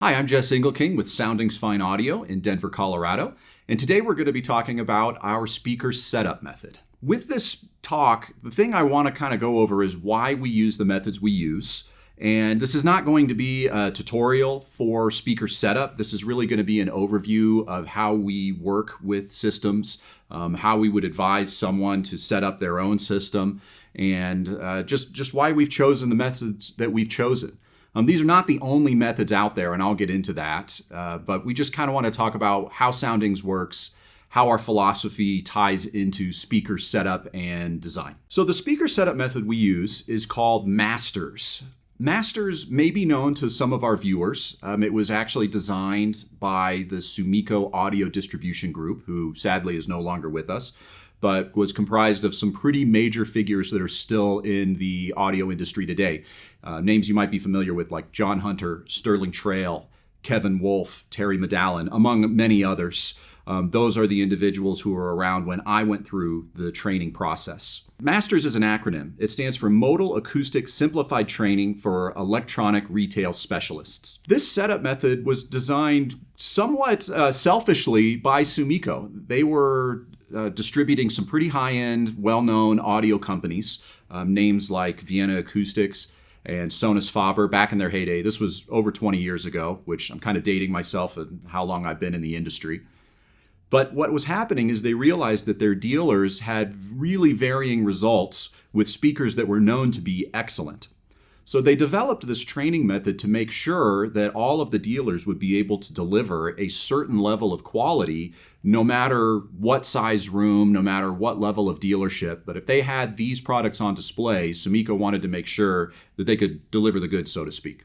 Hi, I'm Jess Engelking with Soundings Fine Audio in Denver, Colorado, and today we're going to be talking about our speaker setup method. With this talk, the thing I want to kind of go over is why we use the methods we use. And this is not going to be a tutorial for speaker setup. This is really going to be an overview of how we work with systems, how we would advise someone to set up their own system, and just why we've chosen the methods that we've chosen. These are not the only methods out there, and I'll get into that, but we just kind of want to talk about how Soundings works, how our philosophy ties into speaker setup and design. So the speaker setup method we use is called Masters. Masters may be known to some of our viewers. It was actually designed by the Sumiko Audio Distribution Group, who sadly is no longer with us, but was comprised of some pretty major figures that are still in the audio industry today. Names you might be familiar with, like John Hunter, Sterling Trail, Kevin Wolf, Terry Medallion, among many others. Those are the individuals who were around when I went through the training process. Masters is an acronym. It stands for Modal Acoustic Simplified Training for Electronic Retail Specialists. This setup method was designed somewhat selfishly by Sumiko. They were distributing some pretty high-end, well-known audio companies, names like Vienna Acoustics and Sonus Faber back in their heyday. This was over 20 years ago, which I'm kind of dating myself and how long I've been in the industry. But what was happening is they realized that their dealers had really varying results with speakers that were known to be excellent. So they developed this training method to make sure that all of the dealers would be able to deliver a certain level of quality no matter what size room, no matter what level of dealership. But if they had these products on display, Sumiko wanted to make sure that they could deliver the goods, so to speak.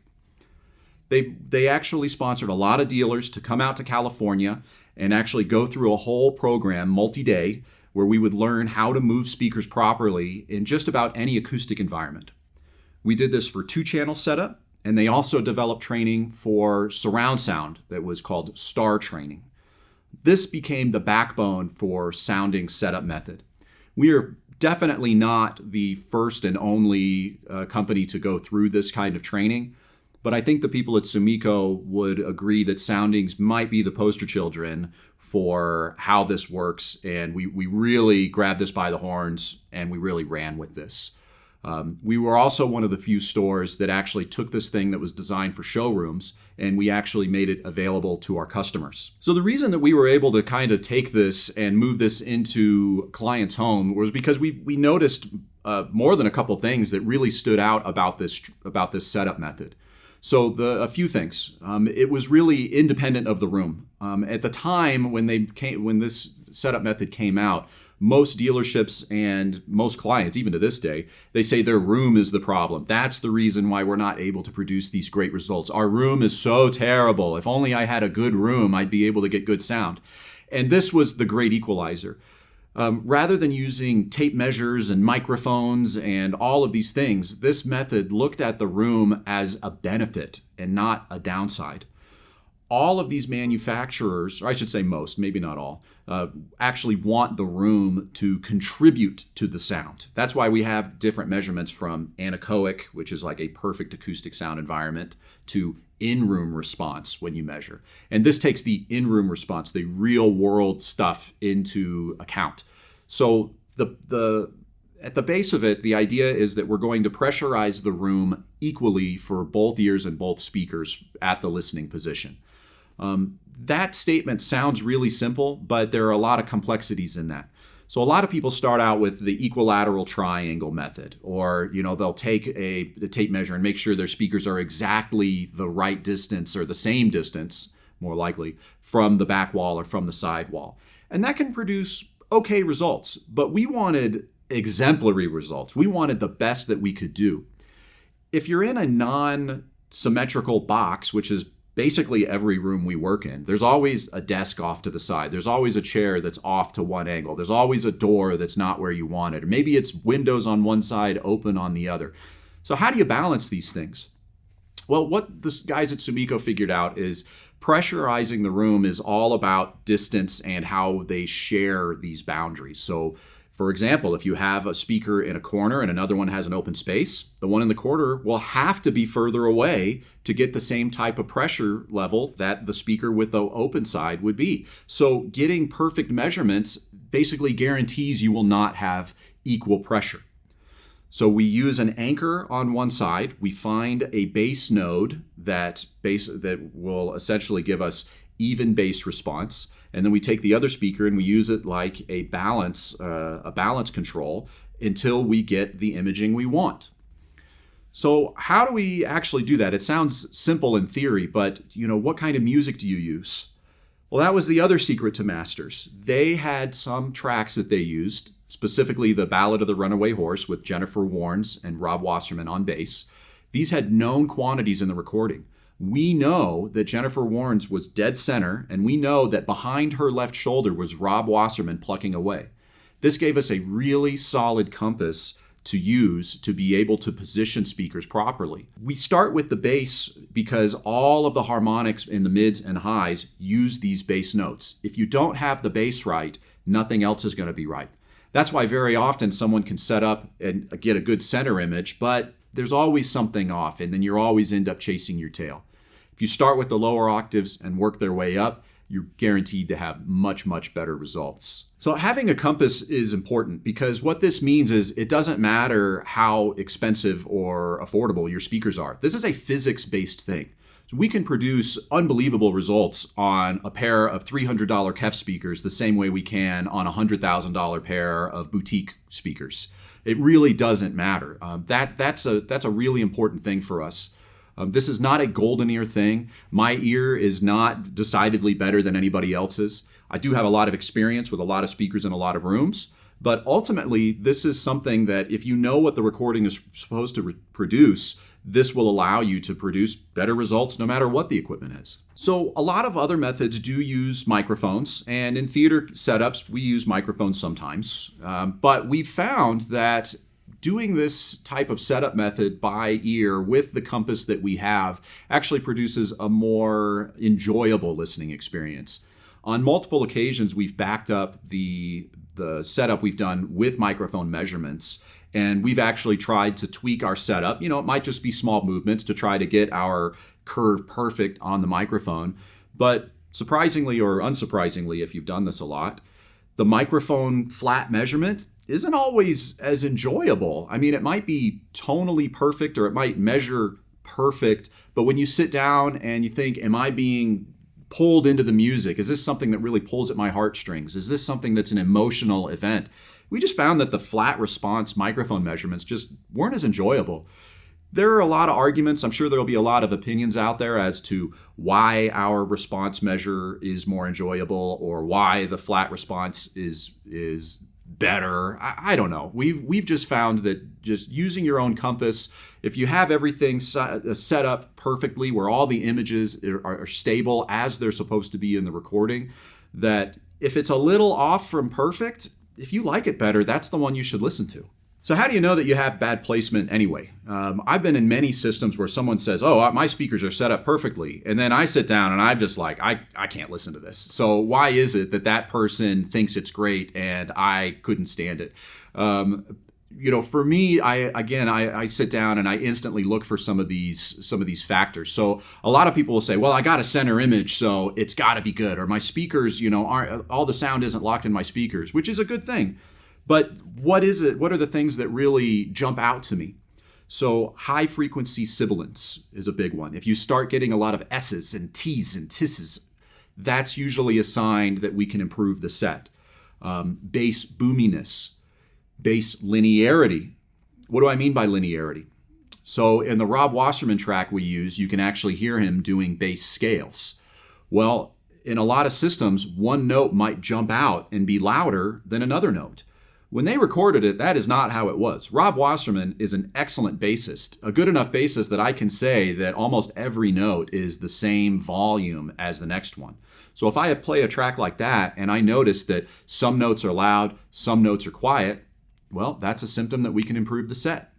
They actually sponsored a lot of dealers to come out to California and actually go through a whole program, multi-day, where we would learn how to move speakers properly in just about any acoustic environment. We did this for 2-channel setup, and they also developed training for surround sound that was called STAR training. This became the backbone for Soundings setup method. We are definitely not the first and only company to go through this kind of training, but I think the people at Sumiko would agree that Soundings might be the poster children for how this works, and we really grabbed this by the horns, and we really ran with this. We were also one of the few stores that actually took this thing that was designed for showrooms, and we actually made it available to our customers. So the reason that we were able to kind of take this and move this into clients' home was because we noticed more than a couple things that really stood out about this setup method. So a few things. It was really independent of the room. At the time when this setup method came out, most dealerships and most clients, even to this day, they say their room is the problem. That's the reason why we're not able to produce these great results. Our room is so terrible. If only I had a good room, I'd be able to get good sound. And this was the great equalizer. Rather than using tape measures and microphones and all of these things, this method looked at the room as a benefit and not a downside. All of these manufacturers, or I should say most, maybe not all, actually want the room to contribute to the sound. That's why we have different measurements from anechoic, which is like a perfect acoustic sound environment, to in-room response when you measure. And this takes the in-room response, the real-world stuff, into account. So at the base of it, the idea is that we're going to pressurize the room equally for both ears and both speakers at the listening position. That statement sounds really simple, but there are a lot of complexities in that. So a lot of people start out with the equilateral triangle method, or they'll take a tape measure and make sure their speakers are exactly the right distance or the same distance, more likely, from the back wall or from the side wall. And that can produce okay results, but we wanted exemplary results. We wanted the best that we could do. If you're in a non-symmetrical box, which is basically every room we work in, there's always a desk off to the side. There's always a chair that's off to one angle. There's always a door that's not where you want it. Or maybe it's windows on one side, open on the other. So how do you balance these things? Well, what the guys at Sumiko figured out is pressurizing the room is all about distance and how they share these boundaries. So For example, if you have a speaker in a corner and another one has an open space, the one in the corner will have to be further away to get the same type of pressure level that the speaker with the open side would be. So getting perfect measurements basically guarantees you will not have equal pressure. So we use an anchor on one side. We find a bass node that will essentially give us even bass response. And then we take the other speaker and we use it like a balance control until we get the imaging we want. So how do we actually do that? It sounds simple in theory, but what kind of music do you use? Well, that was the other secret to Masters. They had some tracks that they used, specifically the Ballad of the Runaway Horse with Jennifer Warnes and Rob Wasserman on bass. These had known quantities in the recording. We know that Jennifer Warnes was dead center, and we know that behind her left shoulder was Rob Wasserman plucking away. This gave us a really solid compass to use to be able to position speakers properly. We start with the bass because all of the harmonics in the mids and highs use these bass notes. If you don't have the bass right, nothing else is going to be right. That's why very often someone can set up and get a good center image, but there's always something off, and then you always end up chasing your tail. If you start with the lower octaves and work their way up, you're guaranteed to have much, much better results. So having a compass is important because what this means is it doesn't matter how expensive or affordable your speakers are. This is a physics-based thing. So we can produce unbelievable results on a pair of $300 KEF speakers the same way we can on a $100,000 pair of boutique speakers. It really doesn't matter. That's a really important thing for us. This is not a golden ear thing. My ear is not decidedly better than anybody else's. I do have a lot of experience with a lot of speakers in a lot of rooms, but ultimately this is something that if you know what the recording is supposed to produce, this will allow you to produce better results no matter what the equipment is. So a lot of other methods do use microphones, and in theater setups we use microphones sometimes, but we've found that doing this type of setup method by ear with the compass that we have actually produces a more enjoyable listening experience. On multiple occasions, we've backed up the setup we've done with microphone measurements, and we've actually tried to tweak our setup. It might just be small movements to try to get our curve perfect on the microphone, but surprisingly or unsurprisingly, if you've done this a lot, the microphone flat measurement isn't always as enjoyable. I mean, it might be tonally perfect or it might measure perfect, but when you sit down and you think, am I being pulled into the music? Is this something that really pulls at my heartstrings? Is this something that's an emotional event? We just found that the flat response microphone measurements just weren't as enjoyable. There are a lot of arguments. I'm sure there'll be a lot of opinions out there as to why our response measure is more enjoyable or why the flat response is better. I don't know. We've just found that just using your own compass, if you have everything set up perfectly where all the images are stable as they're supposed to be in the recording, that if it's a little off from perfect, if you like it better, that's the one you should listen to. So how do you know that you have bad placement anyway? I've been in many systems where someone says, oh, my speakers are set up perfectly. And then I sit down and I'm just like, I can't listen to this. So why is it that person thinks it's great and I couldn't stand it? For me, I sit down and I instantly look for some of these factors. So a lot of people will say, well, I got a center image, so it's got to be good. Or my speakers, aren't, all the sound isn't locked in my speakers, which is a good thing. But what is it? What are the things that really jump out to me? So high frequency sibilance is a big one. If you start getting a lot of S's and T's and T's, that's usually a sign that we can improve the set. Bass boominess, bass linearity. What do I mean by linearity? So in the Rob Wasserman track we use, you can actually hear him doing bass scales. Well, in a lot of systems, one note might jump out and be louder than another note. When they recorded it, that is not how it was. Rob Wasserman is an excellent bassist, a good enough bassist that I can say that almost every note is the same volume as the next one. So if I play a track like that and I notice that some notes are loud, some notes are quiet, well, that's a symptom that we can improve the set.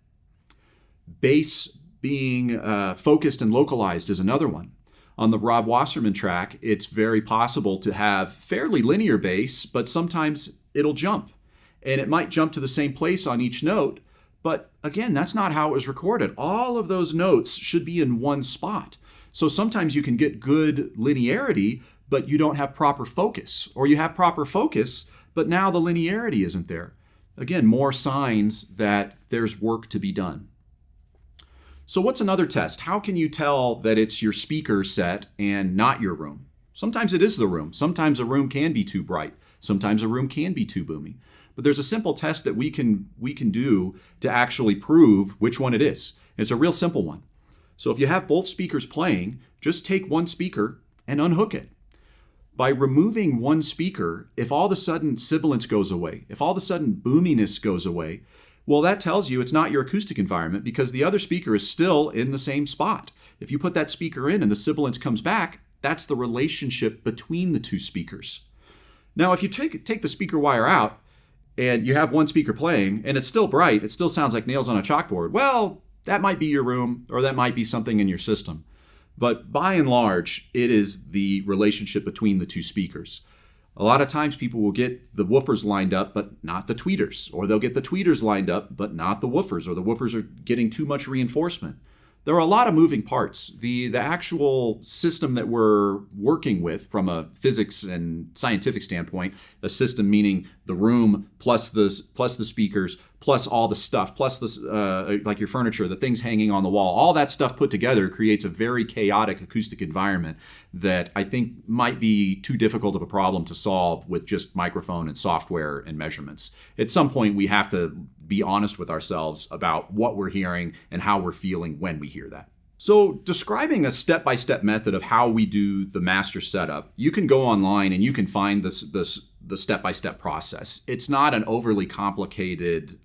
Bass being focused and localized is another one. On the Rob Wasserman track, it's very possible to have fairly linear bass, but sometimes it'll jump. and it might jump to the same place on each note. But again, that's not how it was recorded. All of those notes should be in one spot. So sometimes you can get good linearity, but you don't have proper focus. Or you have proper focus, but now the linearity isn't there. Again, more signs that there's work to be done. So what's another test? How can you tell that it's your speaker set and not your room? Sometimes it is the room. Sometimes a room can be too bright. Sometimes a room can be too boomy. But there's a simple test that we can do to actually prove which one it is. It's a real simple one. So if you have both speakers playing, just take one speaker and unhook it. By removing one speaker, if all of a sudden sibilance goes away, if all of a sudden boominess goes away, well, that tells you it's not your acoustic environment because the other speaker is still in the same spot. If you put that speaker in and the sibilance comes back, that's the relationship between the two speakers. Now, if you take the speaker wire out and you have one speaker playing and it's still bright, it still sounds like nails on a chalkboard, well, that might be your room or that might be something in your system. But by and large, it is the relationship between the two speakers. A lot of times people will get the woofers lined up, but not the tweeters. Or they'll get the tweeters lined up, but not the woofers. Or the woofers are getting too much reinforcement. There are a lot of moving parts. The actual system that we're working with from a physics and scientific standpoint, the system meaning the room plus the speakers, plus all the stuff, plus this like your furniture, the things hanging on the wall, all that stuff put together creates a very chaotic acoustic environment that I think might be too difficult of a problem to solve with just microphone and software and measurements. At some point, we have to be honest with ourselves about what we're hearing and how we're feeling when we hear that. So describing a step-by-step method of how we do the master setup, you can go online and you can find the step-by-step process. It's not an overly complicated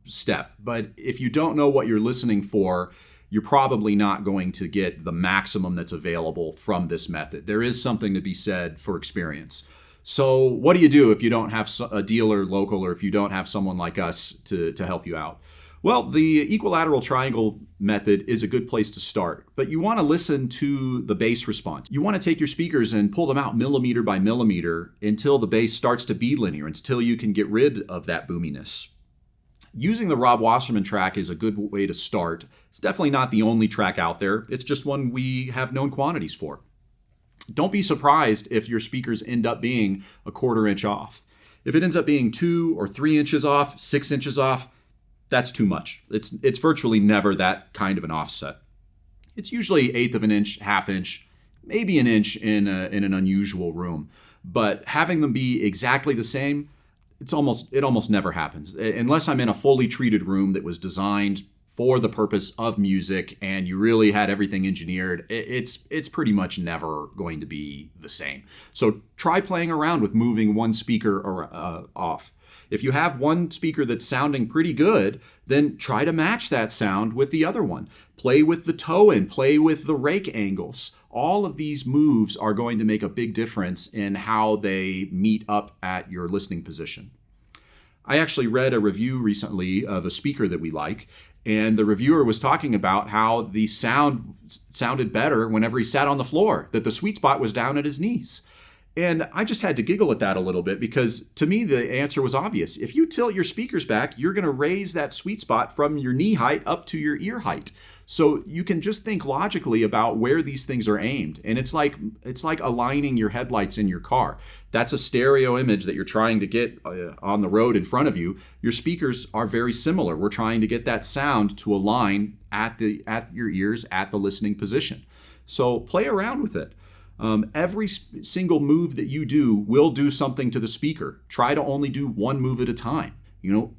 step, but if you don't know what you're listening for, you're probably not going to get the maximum that's available from this method. There is something to be said for experience. So what do you do if you don't have a dealer local or if you don't have someone like us to help you out? Well, the equilateral triangle method is a good place to start, but you want to listen to the bass response. You want to take your speakers and pull them out millimeter by millimeter until the bass starts to be linear, until you can get rid of that boominess. Using the Rob Wasserman track is a good way to start. It's definitely not the only track out there. It's just one we have known quantities for. Don't be surprised if your speakers end up being a 1/4 inch off. If it ends up being 2 or 3 inches off, 6 inches off, that's too much. It's virtually never that kind of an offset. It's usually 1/8 of an inch, 1/2 inch, maybe an inch in an unusual room. But having them be exactly the same, it almost never happens. Unless I'm in a fully treated room that was designed for the purpose of music and you really had everything engineered, it's pretty much never going to be the same. So try playing around with moving one speaker off. If you have one speaker that's sounding pretty good, then try to match that sound with the other one. Play with the toe in, play with the rake angles. All of these moves are going to make a big difference in how they meet up at your listening position. I actually read a review recently of a speaker that we like, and the reviewer was talking about how the sound sounded better whenever he sat on the floor, that the sweet spot was down at his knees. And I just had to giggle at that a little bit because to me the answer was obvious. If you tilt your speakers back, you're going to raise that sweet spot from your knee height up to your ear height. So you can just think logically about where these things are aimed. And it's like aligning your headlights in your car. That's a stereo image that you're trying to get on the road in front of you. Your speakers are very similar. We're trying to get that sound to align at your ears at the listening position. So play around with it. Every single move that you do will do something to the speaker. Try to only do one move at a time.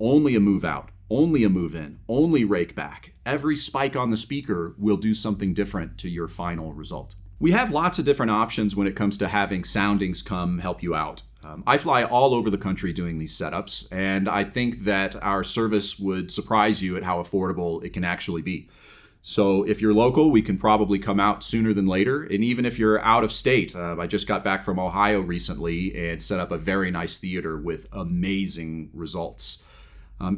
Only a move out, only a move in, only rake back. Every spike on the speaker will do something different to your final result. We have lots of different options when it comes to having soundings come help you out. I fly all over the country doing these setups, and I think that our service would surprise you at how affordable it can actually be. So if you're local, we can probably come out sooner than later. And even if you're out of state, I just got back from Ohio recently and set up a very nice theater with amazing results.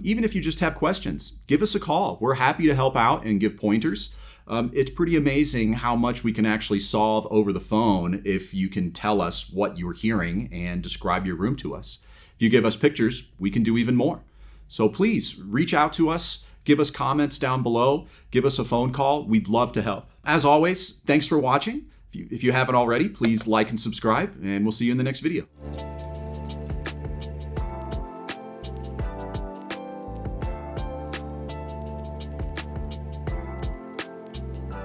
Even if you just have questions, give us a call. We're happy to help out and give pointers. It's pretty amazing how much we can actually solve over the phone if you can tell us what you're hearing and describe your room to us. If you give us pictures, we can do even more. So please reach out to us, give us comments down below, give us a phone call. We'd love to help. As always, thanks for watching. If you haven't already, please like and subscribe, and we'll see you in the next video.